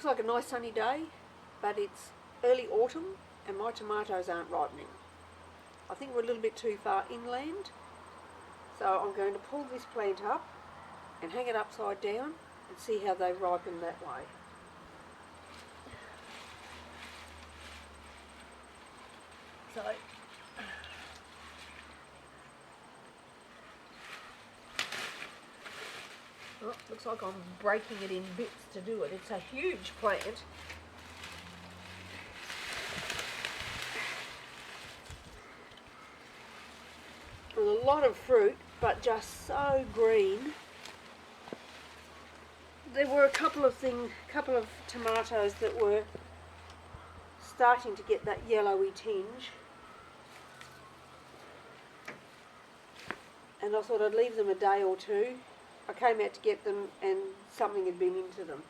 Looks like a nice sunny day, but it's early autumn and my tomatoes aren't ripening. I think we're a little bit too far inland, so I'm going to pull this plant up and hang it upside down and see how they ripen that way. So looks like I'm breaking it in bits to do it. It's a huge plant. With a lot of fruit, but just so green. There were a couple of tomatoes that were starting to get that yellowy tinge. And I thought I'd leave them a day or two. I came out to get them and something had been into them.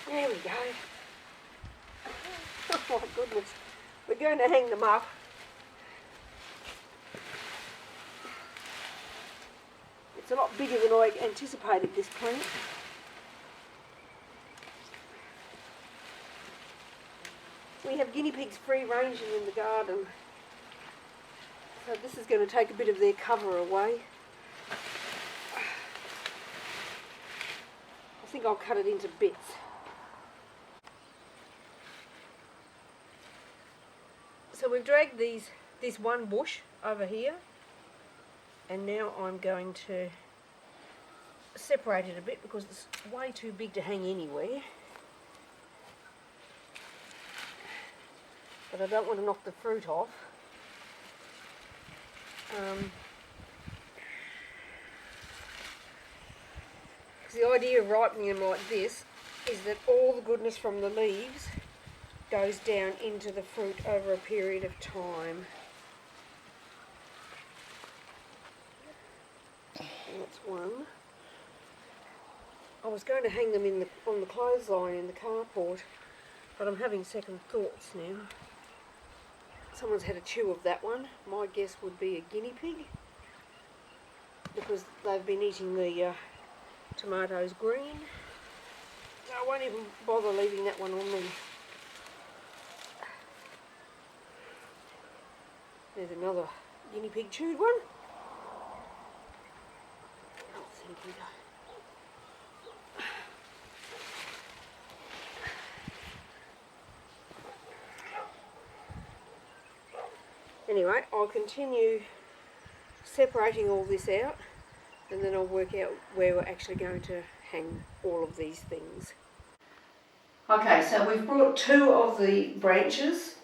There we go. Oh my goodness. We're going to hang them up. It's a lot bigger than I anticipated, this plant. We have guinea pigs free ranging in the garden, so this is going to take a bit of their cover away. I think I'll cut it into bits. So we've dragged this one bush over here, and now I'm going to separate it a bit because it's way too big to hang anywhere. But I don't want to knock the fruit off. The idea of ripening them like this is that all the goodness from the leaves goes down into the fruit over a period of time. And that's one. I was going to hang them on the clothesline in the carport, but I'm having second thoughts now. Someone's had a chew of that one. My guess would be a guinea pig, because they've been eating the tomatoes green. I won't even bother leaving that one on them. There's another guinea pig chewed one. Oh, thank you. Anyway, I'll continue separating all this out, and then I'll work out where we're actually going to hang all of these things. Okay, so we've brought two of the branches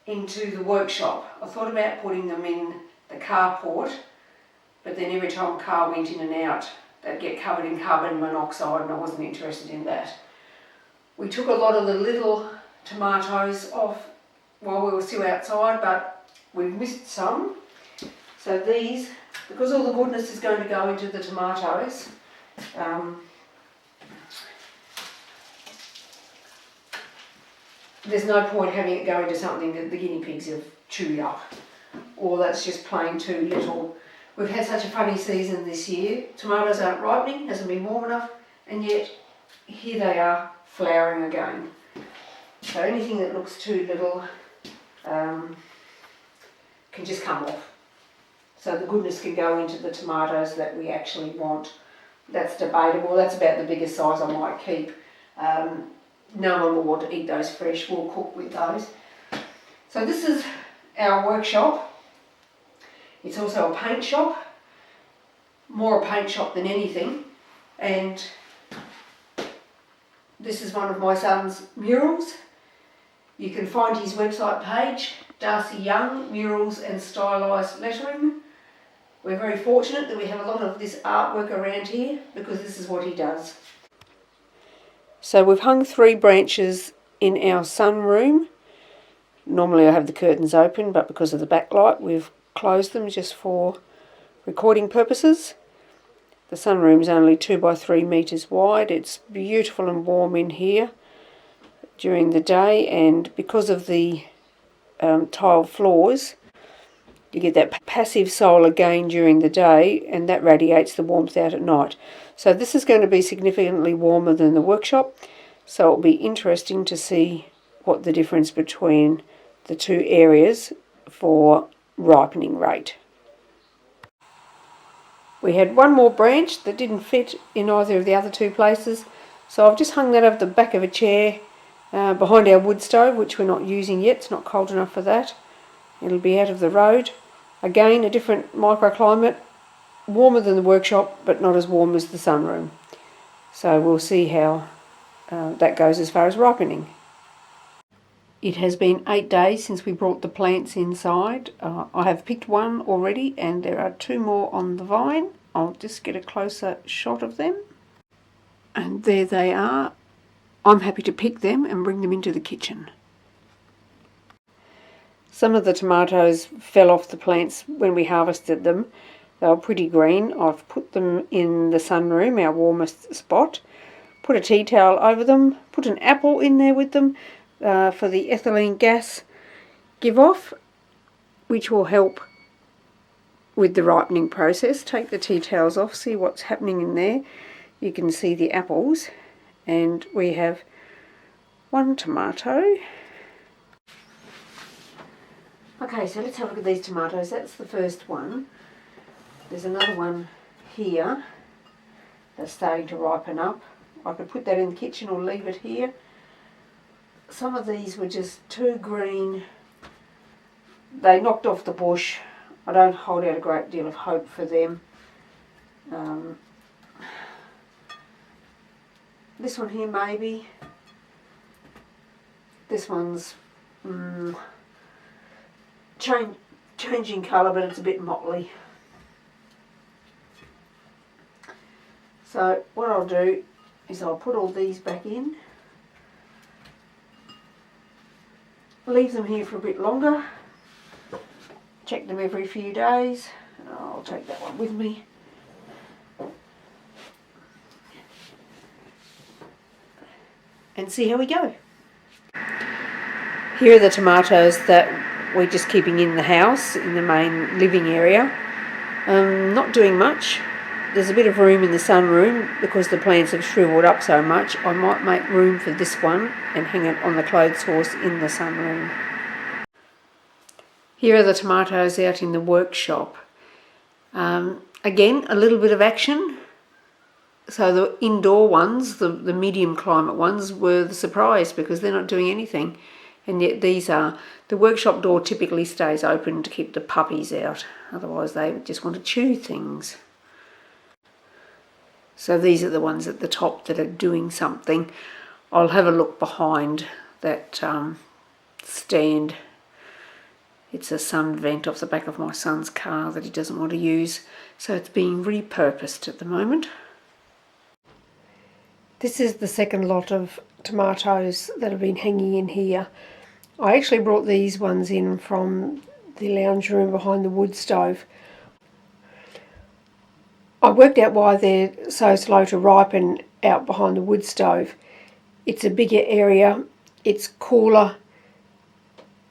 into the workshop. I thought about putting them in the carport, but then every time a car went in and out, they'd get covered in carbon monoxide, and I wasn't interested in that. We took a lot of the little tomatoes off while we were still outside, but we've missed some. So these, because all the goodness is going to go into the tomatoes, there's no point having it go into something that the guinea pigs have chewed up, or that's just plain too little. We've had such a funny season this year. Tomatoes aren't ripening, hasn't been warm enough, and yet here they are flowering again. So anything that looks too little can just come off. So the goodness can go into the tomatoes that we actually want. That's debatable. That's about the biggest size I might keep. No one will want to eat those fresh. We'll cook with those. So this is our workshop. It's also a paint shop. More a paint shop than anything. And this is one of my son's murals. You can find his website page, Darcy Young Murals and Stylised Lettering. We're very fortunate that we have a lot of this artwork around here because this is what he does. So we've hung 3 branches in our sunroom. Normally I have the curtains open, but because of the backlight we've closed them just for recording purposes. The sunroom's only 2 by 3 metres wide. It's beautiful and warm in here during the day, and because of the tiled floors, you get that passive solar gain during the day, and that radiates the warmth out at night. So this is going to be significantly warmer than the workshop, so it'll be interesting to see what the difference between the two areas for ripening rate. We had one more branch that didn't fit in either of the other two places, so I've just hung that over the back of a chair behind our wood stove, which we're not using yet. It's not cold enough for that. It'll be out of the road. Again, a different microclimate, warmer than the workshop, but not as warm as the sunroom. So we'll see how that goes as far as ripening. It has been 8 days since we brought the plants inside. I have picked one already, and there are 2 more on the vine. I'll just get a closer shot of them. And there they are. I'm happy to pick them and bring them into the kitchen. Some of the tomatoes fell off the plants when we harvested them. They were pretty green. I've put them in the sunroom, our warmest spot. Put a tea towel over them. Put an apple in there with them for the ethylene gas give off, which will help with the ripening process. Take the tea towels off, see what's happening in there. You can see the apples, and we have 1 tomato. Okay, so let's have a look at these tomatoes. That's the first one. There's another one here that's starting to ripen up. I could put that in the kitchen or leave it here. Some of these were just too green. They knocked off the bush. I don't hold out a great deal of hope for them. This one here maybe. This one's changing colour, but it's a bit motley. So what I'll do is I'll put all these back in, leave them here for a bit longer, check them every few days. I'll take that one with me. And see how we go. Here are the tomatoes that we're just keeping in the house, in the main living area. Not doing much. There's a bit of room in the sunroom because the plants have shriveled up so much. I might make room for this one and hang it on the clothes horse in the sunroom. Here are the tomatoes out in the workshop. Again, a little bit of action. So the indoor ones, the medium climate ones, were the surprise because they're not doing anything. And yet these are. The workshop door typically stays open to keep the puppies out. Otherwise they would just want to chew things. So these are the ones at the top that are doing something. I'll have a look behind that stand. It's a sun vent off the back of my son's car that he doesn't want to use. So it's being repurposed at the moment. This is the second lot of tomatoes that have been hanging in here. I actually brought these ones in from the lounge room behind the wood stove. I worked out why they're so slow to ripen out behind the wood stove. It's a bigger area, it's cooler,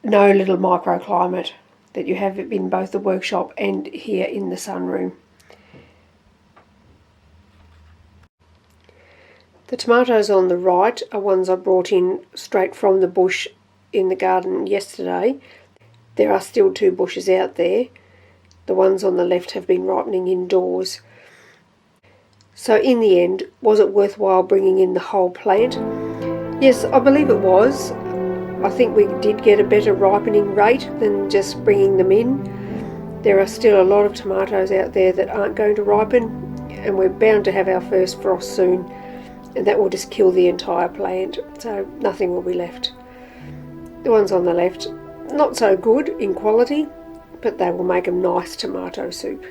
no little microclimate that you have in both the workshop and here in the sunroom. The tomatoes on the right are ones I brought in straight from the bush in the garden yesterday. There are still 2 bushes out there. The ones on the left have been ripening indoors. So in the end, was it worthwhile bringing in the whole plant? Yes, I believe it was. I think we did get a better ripening rate than just bringing them in. There are still a lot of tomatoes out there that aren't going to ripen, and we're bound to have our first frost soon, and that will just kill the entire plant, so nothing will be left. The ones on the left, not so good in quality, but they will make a nice tomato soup.